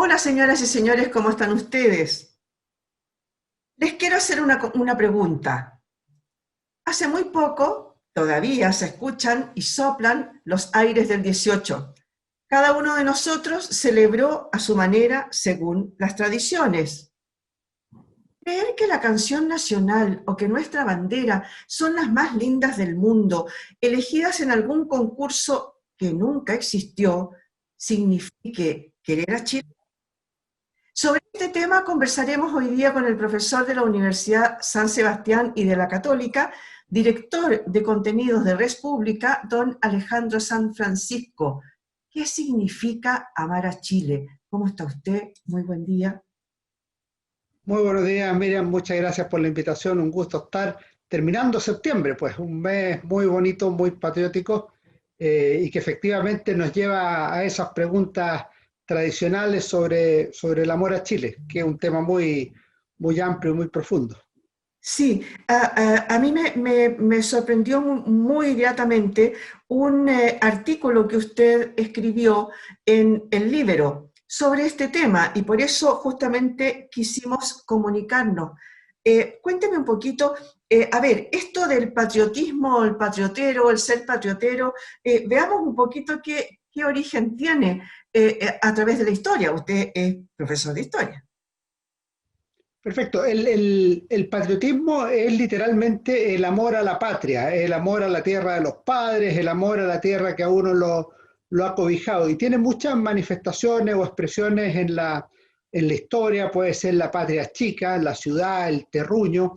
Hola señoras y señores, ¿cómo están ustedes? Les quiero hacer una pregunta. Hace muy poco, todavía se escuchan y soplan los aires del 18. Cada uno de nosotros celebró a su manera según las tradiciones. Creer que la canción nacional o que nuestra bandera son las más lindas del mundo, elegidas en algún concurso que nunca existió, signifique querer a Chile. Sobre este tema conversaremos hoy día con el profesor de la Universidad San Sebastián y de la Católica, director de contenidos de Res Pública, don Alejandro San Francisco. ¿Qué significa amar a Chile? ¿Cómo está usted? Muy buen día. Muy buenos días, Miriam. Muchas gracias por la invitación. Un gusto estar terminando septiembre, pues un mes muy bonito, muy patriótico y que efectivamente nos lleva a esas preguntas tradicionales sobre el amor a Chile, que es un tema muy amplio y muy profundo. Sí, a mí me sorprendió muy gratamente un artículo que usted escribió en El Líbero sobre este tema y por eso justamente quisimos comunicarnos. Cuénteme un poquito, a ver, esto del patriotismo, el patriotero, el ser patriotero, veamos un poquito qué origen tiene a través de la historia. Usted es profesor de historia. Perfecto. El patriotismo es literalmente el amor a la patria, el amor a la tierra de los padres, el amor a la tierra que a uno lo ha cobijado. Y tiene muchas manifestaciones o expresiones en la historia. Puede ser la patria chica, la ciudad, el terruño,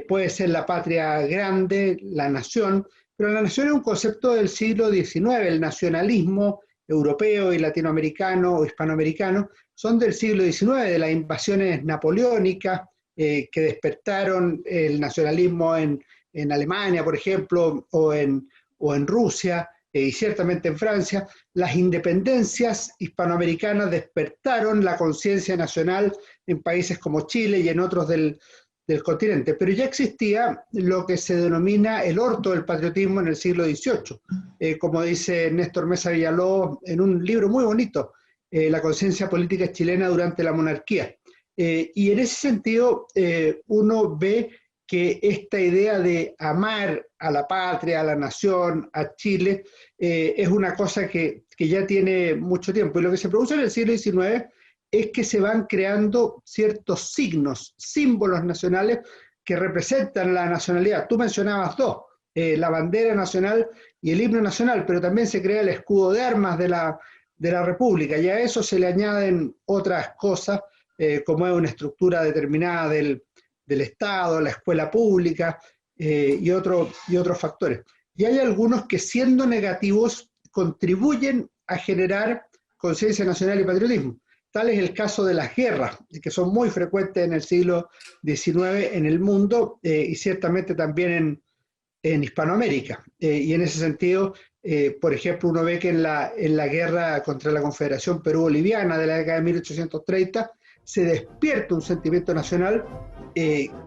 puede ser la patria grande, la nación. Pero la nación es un concepto del siglo XIX, el nacionalismo europeo y latinoamericano o hispanoamericano son del siglo XIX, de las invasiones napoleónicas que despertaron el nacionalismo en Alemania, por ejemplo, o en Rusia y ciertamente en Francia. Las independencias hispanoamericanas despertaron la conciencia nacional en países como Chile y en otros del continente, pero ya existía lo que se denomina el orto del patriotismo en el siglo XVIII, como dice Néstor Mesa Villalobos en un libro muy bonito, La conciencia política chilena durante la monarquía. Y en ese sentido, uno ve que esta idea de amar a la patria, a la nación, a Chile, es una cosa que ya tiene mucho tiempo. Y lo que se produce en el siglo XIX es que se van creando ciertos signos, símbolos nacionales que representan la nacionalidad. Tú mencionabas dos, la bandera nacional y el himno nacional, pero también se crea el escudo de armas de la República, y a eso se le añaden otras cosas, como es una estructura determinada del Estado, la escuela pública y otros factores. Y hay algunos que, siendo negativos, contribuyen a generar conciencia nacional y patriotismo. Tal es el caso de las guerras, que son muy frecuentes en el siglo XIX en el mundo, y ciertamente también en Hispanoamérica. Y en ese sentido, por ejemplo, uno ve que en la guerra contra la Confederación Perú-Boliviana de la década de 1830 se despierta un sentimiento nacional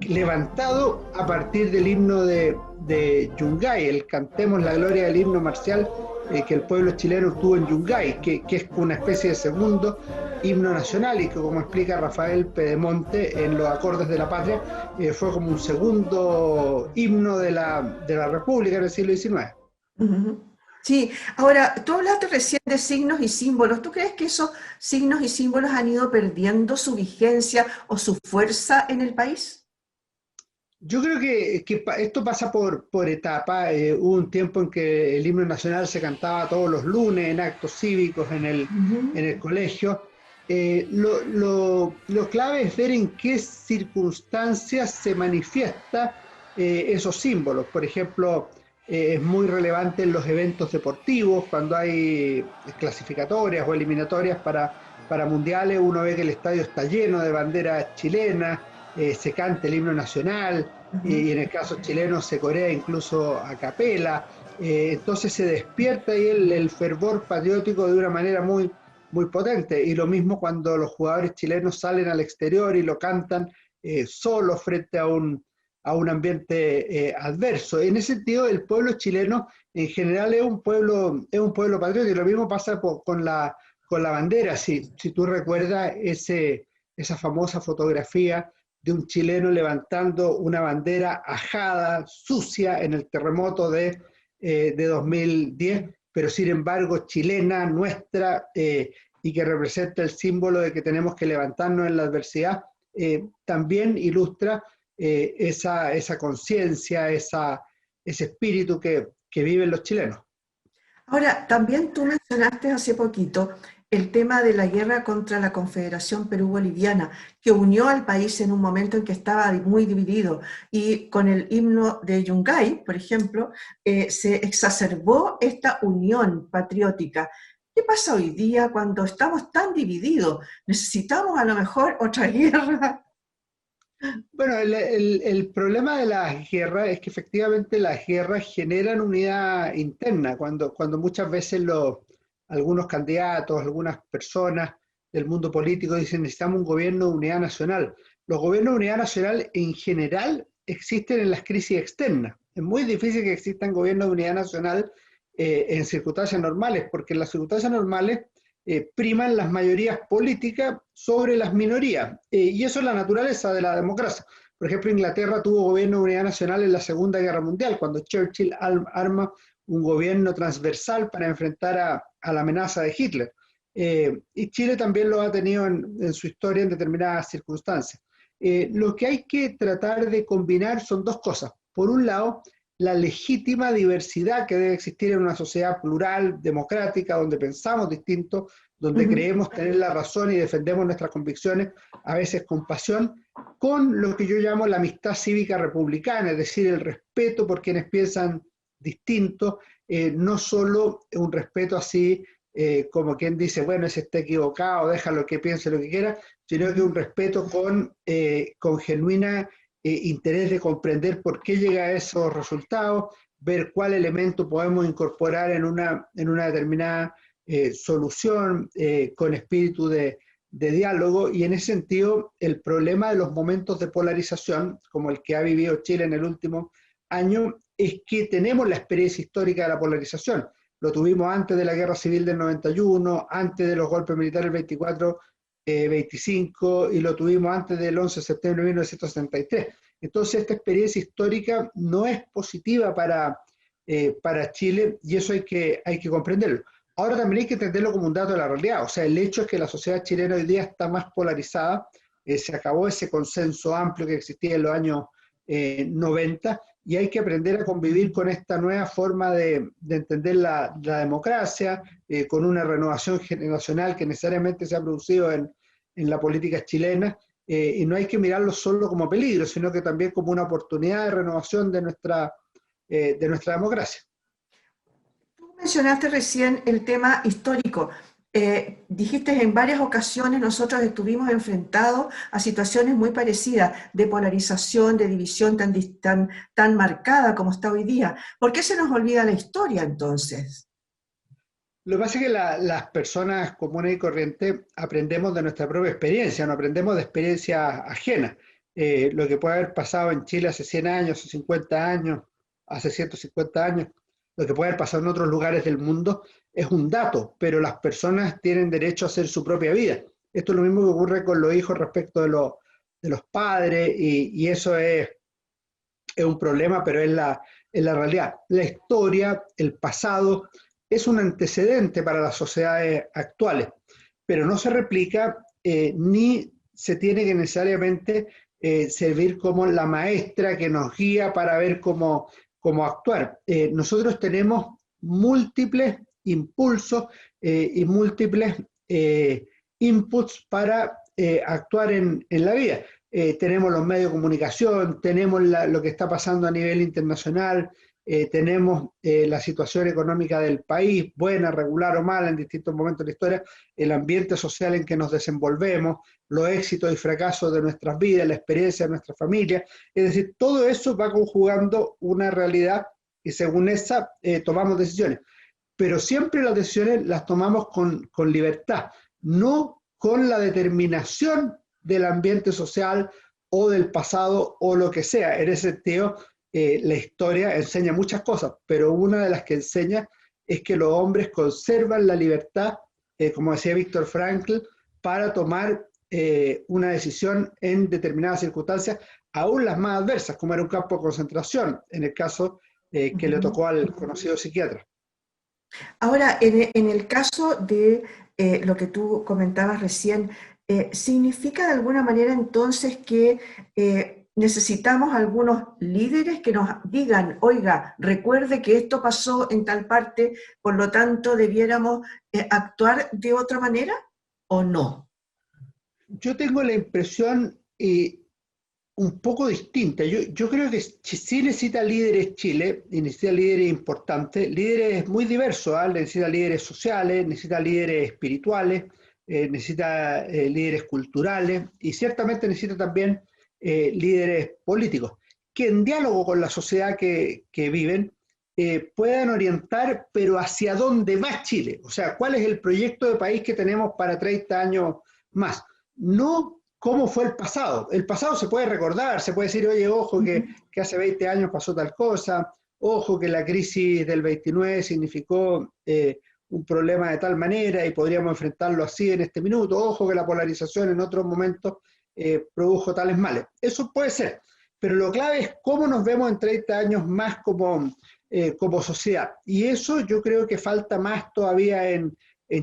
levantado a partir del himno de Yungay, el Cantemos la Gloria del himno marcial que el pueblo chileno tuvo en Yungay, que es una especie de segundo himno nacional y que, como explica Rafael Pedemonte en los acordes de la patria, fue como un segundo himno de la República en el siglo XIX. Ujú. Sí, ahora, tú hablaste recién de signos y símbolos. ¿Tú crees que esos signos y símbolos han ido perdiendo su vigencia o su fuerza en el país? Yo creo que esto pasa por etapas. Hubo un tiempo en que el himno nacional se cantaba todos los lunes en actos cívicos en el Ujú. colegio. Lo clave es ver en qué circunstancias se manifiesta esos símbolos. Por ejemplo, es muy relevante en los eventos deportivos, cuando hay clasificatorias o eliminatorias para mundiales. Uno ve que el estadio está lleno de banderas chilenas, se canta el himno nacional, y en Ujú. el caso chileno se corea incluso a capela. Entonces se despierta ahí el fervor patriótico de una manera muy potente. Y lo mismo cuando los jugadores chilenos salen al exterior y lo cantan solos frente a un ambiente adverso. En ese sentido, el pueblo chileno en general es un pueblo patriótico. Y lo mismo pasa con la bandera. Si tú recuerdas esa famosa fotografía de un chileno levantando una bandera ajada, sucia, en el terremoto de 2010, pero sin embargo chilena, nuestra, y que representa el símbolo de que tenemos que levantarnos en la adversidad, también ilustra esa conciencia, ese espíritu que viven los chilenos. Ahora, también tú mencionaste hace poquito el tema de la guerra contra la Confederación Perú-Boliviana, que unió al país en un momento en que estaba muy dividido. Y con el himno de Yungay, por ejemplo, se exacerbó esta unión patriótica. ¿Qué pasa hoy día cuando estamos tan divididos? ¿Necesitamos a lo mejor otra guerra? Bueno, el problema de las guerras es que efectivamente las guerras generan unidad interna, cuando muchas veces algunos candidatos, algunas personas del mundo político dicen necesitamos un gobierno de unidad nacional. Los gobiernos de unidad nacional en general existen en las crisis externas. Es muy difícil que existan gobiernos de unidad nacional en circunstancias normales, porque en las circunstancias normales priman las mayorías políticas sobre las minorías. Y eso es la naturaleza de la democracia. Por ejemplo, Inglaterra tuvo gobierno de unidad nacional en la Segunda Guerra Mundial, cuando Churchill arma un gobierno transversal para enfrentar a la amenaza de Hitler. Y Chile también lo ha tenido en su historia en determinadas circunstancias. Lo que hay que tratar de combinar son dos cosas. Por un lado, la legítima diversidad que debe existir en una sociedad plural, democrática, donde pensamos distinto, donde creemos tener la razón y defendemos nuestras convicciones, a veces con pasión, con lo que yo llamo la amistad cívica republicana, es decir, el respeto por quienes piensan distinto, no solo un respeto así como quien dice, bueno, ese está equivocado, déjalo que piense lo que quiera, sino que un respeto con genuina interés de comprender por qué llega a esos resultados, ver cuál elemento podemos incorporar en una determinada solución con espíritu de diálogo, y en ese sentido el problema de los momentos de polarización, como el que ha vivido Chile en el último año, es que tenemos la experiencia histórica de la polarización. Lo tuvimos antes de la Guerra Civil del 91, antes de los golpes militares del 24, 25, y lo tuvimos antes del 11 de septiembre de 1973. Entonces esta experiencia histórica no es positiva para Chile, y eso hay que comprenderlo. Ahora también hay que entenderlo como un dato de la realidad, o sea, el hecho es que la sociedad chilena hoy día está más polarizada, se acabó ese consenso amplio que existía en los años 90, y hay que aprender a convivir con esta nueva forma de entender la democracia, con una renovación generacional que necesariamente se ha producido en la política chilena, y no hay que mirarlo solo como peligro, sino que también como una oportunidad de renovación de nuestra democracia. Tú mencionaste recién el tema histórico. Dijiste en varias ocasiones nosotros estuvimos enfrentados a situaciones muy parecidas de polarización, de división tan marcada como está hoy día. ¿Por qué se nos olvida la historia entonces? Lo que pasa es que las personas comunes y corrientes aprendemos de nuestra propia experiencia, no aprendemos de experiencias ajenas. Lo que puede haber pasado en Chile hace 100 años, hace 50 años, hace 150 años, lo que puede haber pasado en otros lugares del mundo es un dato, pero las personas tienen derecho a hacer su propia vida. Esto es lo mismo que ocurre con los hijos respecto de los padres, y eso es un problema, pero es la realidad. La historia, el pasado, es un antecedente para las sociedades actuales, pero no se replica ni se tiene que necesariamente servir como la maestra que nos guía para ver cómo actuar. Nosotros tenemos múltiples impulsos y múltiples inputs para actuar en la vida. Tenemos los medios de comunicación, tenemos lo que está pasando a nivel internacional, tenemos la situación económica del país, buena, regular o mala en distintos momentos de la historia, el ambiente social en que nos desenvolvemos, los éxitos y fracasos de nuestras vidas, la experiencia de nuestra familia. Es decir, todo eso va conjugando una realidad y según esa tomamos decisiones. Pero siempre las decisiones las tomamos con libertad, no con la determinación del ambiente social o del pasado o lo que sea. En ese sentido, la historia enseña muchas cosas, pero una de las que enseña es que los hombres conservan la libertad como decía Víctor Frankl, para tomar una decisión en determinadas circunstancias, aún las más adversas, como era un campo de concentración, en el caso que le tocó al conocido psiquiatra. Ahora, en el caso de lo que tú comentabas recién, ¿significa de alguna manera entonces que necesitamos algunos líderes que nos digan, oiga, recuerde que esto pasó en tal parte, por lo tanto debiéramos actuar de otra manera o no? Yo tengo la impresión un poco distinta. Yo creo que sí necesita líderes Chile, y necesita líderes importantes, líderes muy diversos, ¿eh? Necesita líderes sociales, necesita líderes espirituales, necesita líderes culturales y ciertamente necesita también líderes políticos, que en diálogo con la sociedad que viven puedan orientar, pero hacia dónde va Chile, o sea, cuál es el proyecto de país que tenemos para 30 años más. No cómo fue el pasado. El pasado se puede recordar, se puede decir, oye, ojo que hace 20 años pasó tal cosa, ojo que la crisis del 29 significó un problema de tal manera y podríamos enfrentarlo así en este minuto, ojo que la polarización en otros momentos produjo tales males. Eso puede ser, pero lo clave es cómo nos vemos en 30 años más como sociedad. Y eso yo creo que falta más todavía en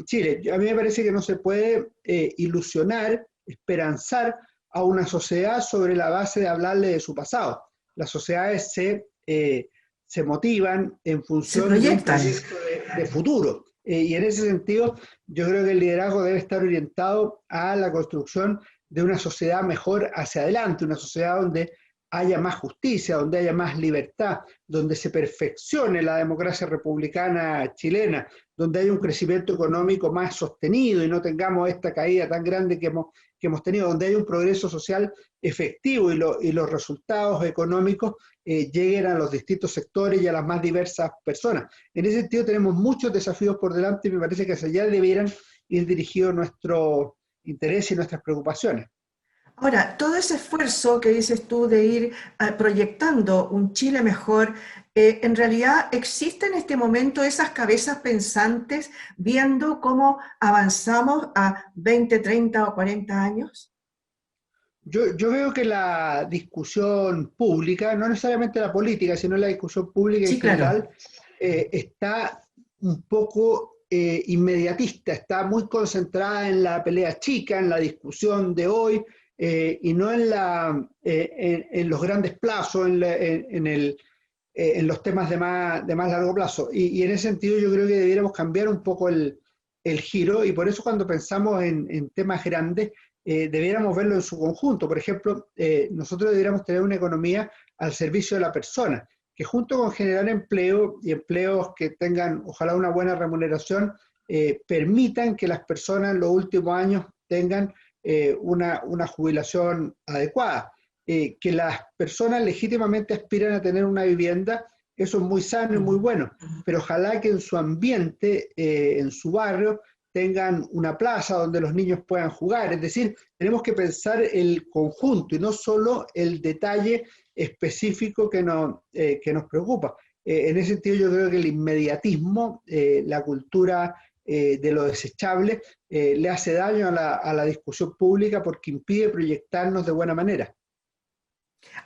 Chile. A mí me parece que no se puede ilusionar, esperanzar a una sociedad sobre la base de hablarle de su pasado. Las sociedades se motivan en Se función de un proyectan. proyecto de futuro. Y en ese sentido, yo creo que el liderazgo debe estar orientado a la construcción de una sociedad mejor hacia adelante, una sociedad donde haya más justicia, donde haya más libertad, donde se perfeccione la democracia republicana chilena, donde haya un crecimiento económico más sostenido y no tengamos esta caída tan grande que hemos tenido, donde haya un progreso social efectivo y los resultados económicos lleguen a los distintos sectores y a las más diversas personas. En ese sentido tenemos muchos desafíos por delante y me parece que hacia allá debieran ir dirigidos nuestro interés y nuestras preocupaciones. Ahora, todo ese esfuerzo que dices tú de ir proyectando un Chile mejor, en realidad existe en este momento esas cabezas pensantes viendo cómo avanzamos a 20, 30 o 40 años. Yo veo que la discusión pública, no necesariamente la política, sino la discusión pública en Sí, claro. general, está un poco inmediatista, está muy concentrada en la pelea chica, en la discusión de hoy, y no en los grandes plazos, en los temas de más largo plazo. Y en ese sentido yo creo que debiéramos cambiar un poco el giro, y por eso cuando pensamos en temas grandes, debiéramos verlo en su conjunto. Por ejemplo, nosotros debiéramos tener una economía al servicio de la persona, que junto con generar empleo y empleos que tengan, ojalá, una buena remuneración, permitan que las personas en los últimos años tengan una jubilación adecuada. Que las personas legítimamente aspiran a tener una vivienda, eso es muy sano y muy bueno, pero ojalá que en su ambiente, en su barrio, tengan una plaza donde los niños puedan jugar. Es decir, tenemos que pensar el conjunto y no solo el detalle específico que nos preocupa. En ese sentido yo creo que el inmediatismo, la cultura de lo desechable, le hace daño a la discusión pública porque impide proyectarnos de buena manera.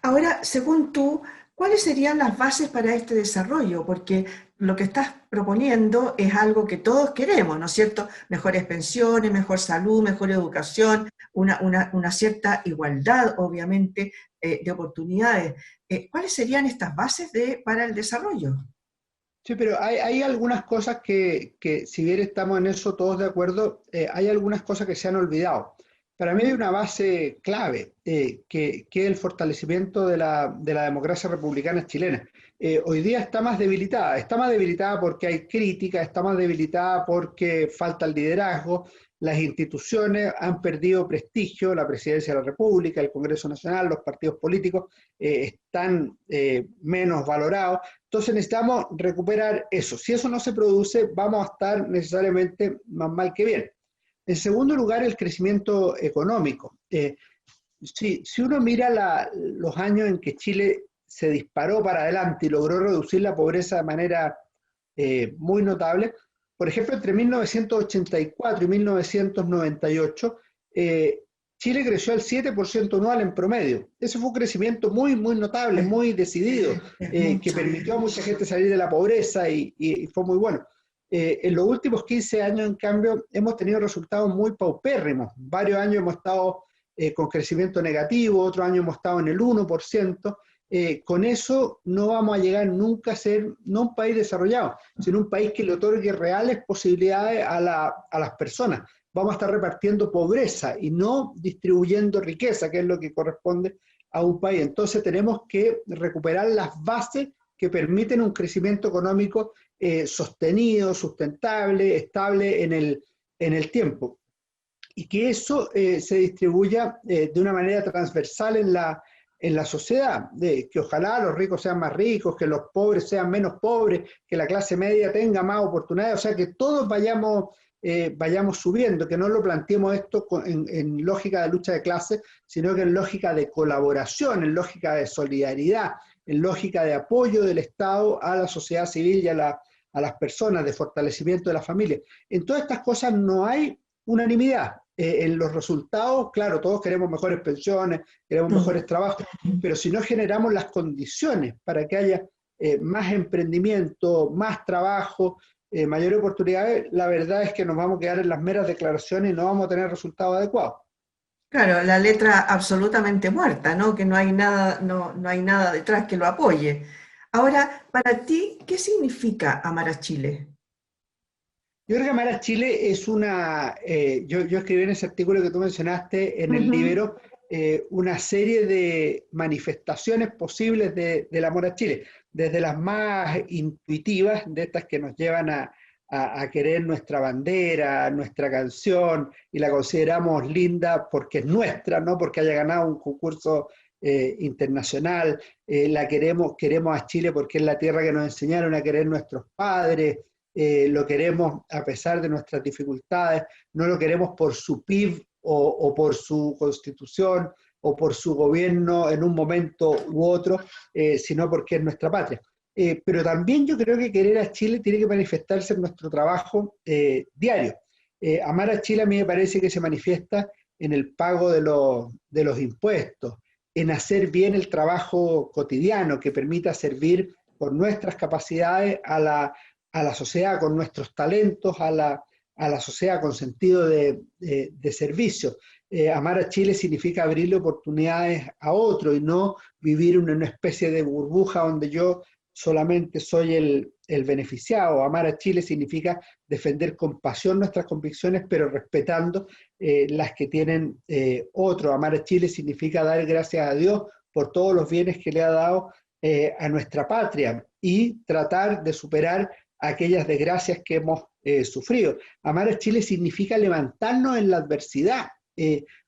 Ahora, según tú, ¿cuáles serían las bases para este desarrollo? Porque lo que estás proponiendo es algo que todos queremos, ¿no es cierto? Mejores pensiones, mejor salud, mejor educación, una cierta igualdad, obviamente, de oportunidades. ¿Cuáles serían estas bases para el desarrollo? Sí, pero hay algunas cosas que, si bien estamos en eso todos de acuerdo, hay algunas cosas que se han olvidado. Para mí hay una base clave, que es el fortalecimiento de la democracia republicana chilena. Hoy día está más debilitada porque hay crítica, está más debilitada porque falta el liderazgo, las instituciones han perdido prestigio, la presidencia de la República, el Congreso Nacional, los partidos políticos están menos valorados. Entonces necesitamos recuperar eso. Si eso no se produce, vamos a estar necesariamente más mal que bien. En segundo lugar, el crecimiento económico. Si uno mira los años en que Chile se disparó para adelante y logró reducir la pobreza de manera muy notable, por ejemplo, entre 1984 y 1998, Chile creció al 7% anual en promedio. Ese fue un crecimiento muy, muy notable, muy decidido, Es que mucho. permitió a mucha gente salir de la pobreza y fue muy bueno. En los últimos 15 años, en cambio, hemos tenido resultados muy paupérrimos. Varios años hemos estado con crecimiento negativo, otros años hemos estado en el 1%. Con eso no vamos a llegar nunca a ser, no un país desarrollado, sino un país que le otorgue reales posibilidades a las personas. Vamos a estar repartiendo pobreza y no distribuyendo riqueza, que es lo que corresponde a un país. Entonces tenemos que recuperar las bases que permiten un crecimiento económico sostenido, sustentable, estable en el tiempo. Y que eso se distribuya de una manera transversal en la sociedad, que ojalá los ricos sean más ricos, que los pobres sean menos pobres, que la clase media tenga más oportunidades, o sea, que todos vayamos subiendo, que no lo planteemos esto en lógica de lucha de clases, sino que en lógica de colaboración, en lógica de solidaridad, en lógica de apoyo del Estado a la sociedad civil y a las personas, de fortalecimiento de la familia. En todas estas cosas no hay unanimidad. En los resultados, claro, todos queremos mejores pensiones, queremos mejores trabajos, pero si no generamos las condiciones para que haya más emprendimiento, más trabajo, mayores oportunidades, la verdad es que nos vamos a quedar en las meras declaraciones y no vamos a tener resultados adecuados. Claro, la letra absolutamente muerta, ¿no? Que no hay nada, no hay nada detrás que lo apoye. Ahora, para ti, ¿qué significa amar a Chile? Yo creo que Amar a Chile es yo escribí en ese artículo que tú mencionaste en el Ujú. libro, una serie de manifestaciones posibles del amor a Chile, desde las más intuitivas, de estas que nos llevan a querer nuestra bandera, nuestra canción, y la consideramos linda porque es nuestra, no porque haya ganado un concurso internacional, queremos a Chile porque es la tierra que nos enseñaron a querer nuestros padres, lo queremos a pesar de nuestras dificultades, no lo queremos por su PIB o por su constitución o por su gobierno en un momento u otro, sino porque es nuestra patria. Pero también yo creo que querer a Chile tiene que manifestarse en nuestro trabajo diario. Amar a Chile a mí me parece que se manifiesta en el pago de los impuestos, en hacer bien el trabajo cotidiano que permita servir por nuestras capacidades a la sociedad con nuestros talentos, a la sociedad con sentido de servicio. Amar a Chile significa abrirle oportunidades a otro y no vivir en una especie de burbuja donde yo solamente soy el beneficiado. Amar a Chile significa defender con pasión nuestras convicciones, pero respetando las que tienen otros. Amar a Chile significa dar gracias a Dios por todos los bienes que le ha dado a nuestra patria y tratar de superar aquellas desgracias que hemos sufrido. Amar a Chile significa levantarnos en la adversidad.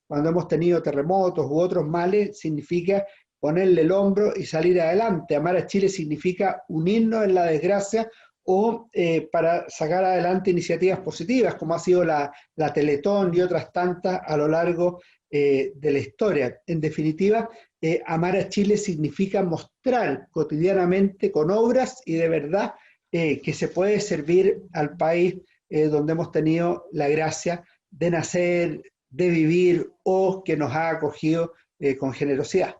Cuando hemos tenido terremotos u otros males, significa ponerle el hombro y salir adelante. Amar a Chile significa unirnos en la desgracia o para sacar adelante iniciativas positivas, como ha sido la Teletón y otras tantas a lo largo de la historia. En definitiva, amar a Chile significa mostrar cotidianamente con obras y de verdad que se puede servir al país donde hemos tenido la gracia de nacer, de vivir o que nos ha acogido con generosidad.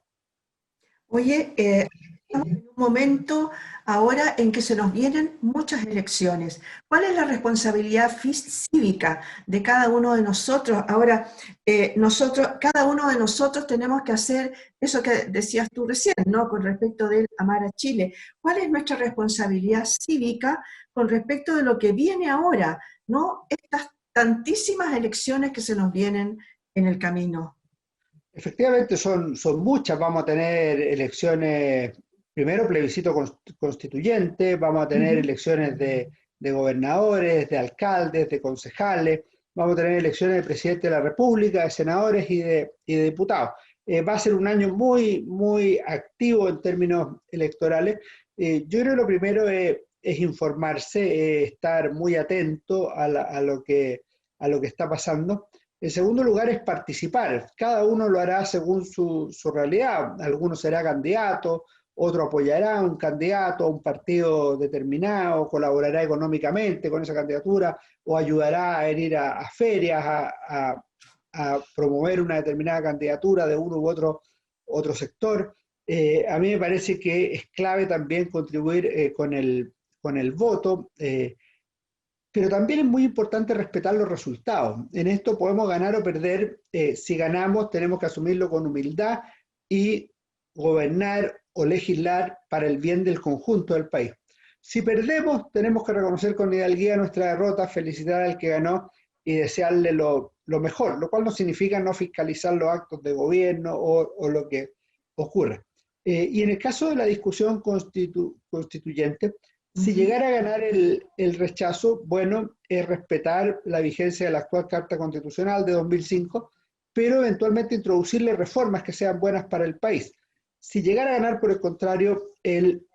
Oye, estamos en un momento ahora en que se nos vienen muchas elecciones. ¿Cuál es la responsabilidad cívica de cada uno de nosotros? Ahora, cada uno de nosotros tenemos que hacer eso que decías tú recién, ¿no? Con respecto del amar a Chile. ¿Cuál es nuestra responsabilidad cívica con respecto de lo que viene ahora, ¿no? Estas tantísimas elecciones que se nos vienen en el camino. Efectivamente, son muchas. Vamos a tener elecciones, primero plebiscito constituyente, vamos a tener Ujú. elecciones de gobernadores, de alcaldes, de concejales, vamos a tener elecciones de presidente de la República, de senadores y de diputados. Va a ser un año muy, muy activo en términos electorales. Yo creo que lo primero es informarse, estar muy atento a lo que está pasando. En segundo lugar es participar. Cada uno lo hará según su realidad. Alguno será candidato, otro apoyará a un candidato, a un partido determinado, colaborará económicamente con esa candidatura o ayudará a ir a ferias, a promover una determinada candidatura de uno u otro sector. A mí me parece que es clave también contribuir con el voto, pero también es muy importante respetar los resultados. En esto podemos ganar o perder. Si ganamos, tenemos que asumirlo con humildad y gobernar o legislar para el bien del conjunto del país. Si perdemos, tenemos que reconocer con hidalguía nuestra derrota, felicitar al que ganó y desearle lo mejor, lo cual no significa no fiscalizar los actos de gobierno o lo que ocurra. Y en el caso de la discusión constituyente, si llegara a ganar el rechazo, bueno, es respetar la vigencia de la actual Carta Constitucional de 2005, pero eventualmente introducirle reformas que sean buenas para el país. Si llegara a ganar, por el contrario, el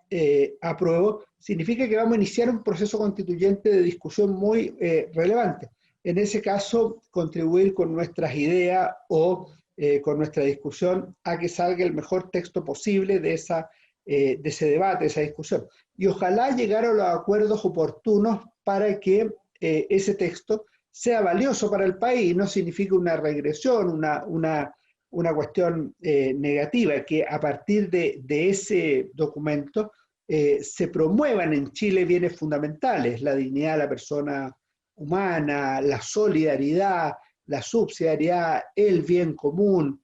apruebo, significa que vamos a iniciar un proceso constituyente de discusión muy relevante. En ese caso, contribuir con nuestras ideas o con nuestra discusión a que salga el mejor texto posible de ese debate, de esa discusión. Y ojalá llegar a los acuerdos oportunos para que ese texto sea valioso para el país, no significa una regresión, una cuestión negativa, que a partir de ese documento se promuevan en Chile bienes fundamentales, la dignidad de la persona humana, la solidaridad, la subsidiariedad, el bien común,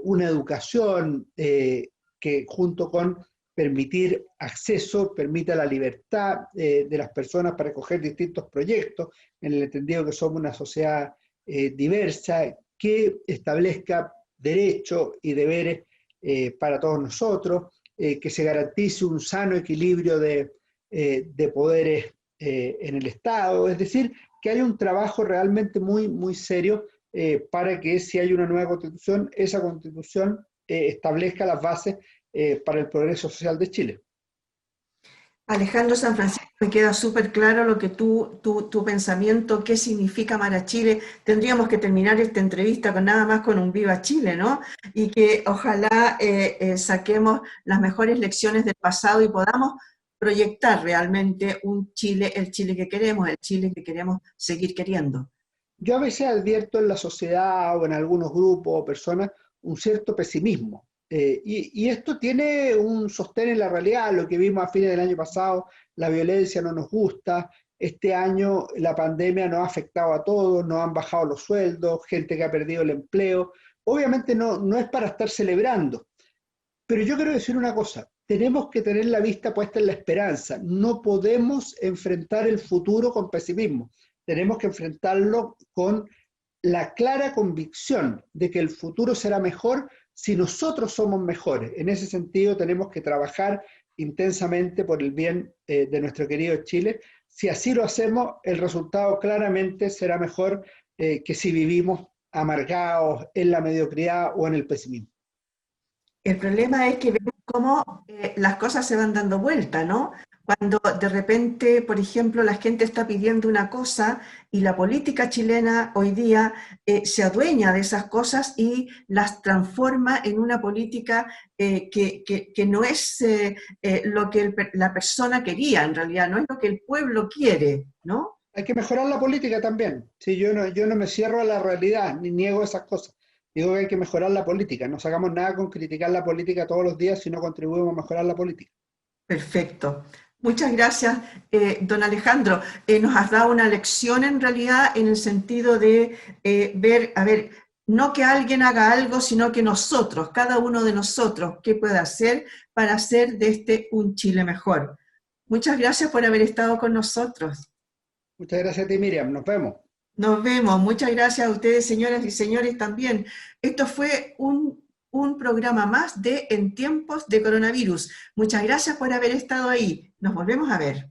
una educación que junto con permitir acceso, permita la libertad de las personas para escoger distintos proyectos, en el entendido que somos una sociedad diversa, que establezca derechos y deberes para todos nosotros, que se garantice un sano equilibrio de poderes en el Estado, es decir, que haya un trabajo realmente muy, muy serio para que si hay una nueva constitución, esa constitución establezca las bases para el progreso social de Chile. Alejandro San Francisco, me queda súper claro lo que tu pensamiento, qué significa amar a Chile. Tendríamos que terminar esta entrevista con nada más con un Viva Chile, ¿no? Y que ojalá saquemos las mejores lecciones del pasado y podamos proyectar realmente un Chile, el Chile que queremos, el Chile que queremos seguir queriendo. Yo a veces advierto en la sociedad o en algunos grupos o personas un cierto pesimismo. Y esto tiene un sostén en la realidad, lo que vimos a fines del año pasado, la violencia no nos gusta, este año la pandemia nos ha afectado a todos, nos han bajado los sueldos, gente que ha perdido el empleo. Obviamente no es para estar celebrando, pero yo quiero decir una cosa, tenemos que tener la vista puesta en la esperanza, no podemos enfrentar el futuro con pesimismo, tenemos que enfrentarlo con la clara convicción de que el futuro será mejor si nosotros somos mejores. En ese sentido tenemos que trabajar intensamente por el bien de nuestro querido Chile. Si así lo hacemos, el resultado claramente será mejor que si vivimos amargados en la mediocridad o en el pesimismo. El problema es que vemos cómo las cosas se van dando vuelta, ¿no? Cuando de repente, por ejemplo, la gente está pidiendo una cosa y la política chilena hoy día se adueña de esas cosas y las transforma en una política que no es lo que la persona quería en realidad, no es lo que el pueblo quiere, ¿no? Hay que mejorar la política también. Sí, yo no me cierro a la realidad, ni niego esas cosas. Digo que hay que mejorar la política. No sacamos nada con criticar la política todos los días si no contribuimos a mejorar la política. Perfecto. Muchas gracias, don Alejandro. Nos has dado una lección en realidad en el sentido de ver, a ver, no que alguien haga algo, sino que nosotros, cada uno de nosotros, qué puede hacer para hacer de este un Chile mejor. Muchas gracias por haber estado con nosotros. Muchas gracias a ti, Miriam. Nos vemos. Nos vemos. Muchas gracias a ustedes, señoras y señores, también. Esto fue un programa más de En tiempos de coronavirus. Muchas gracias por haber estado ahí. Nos volvemos a ver.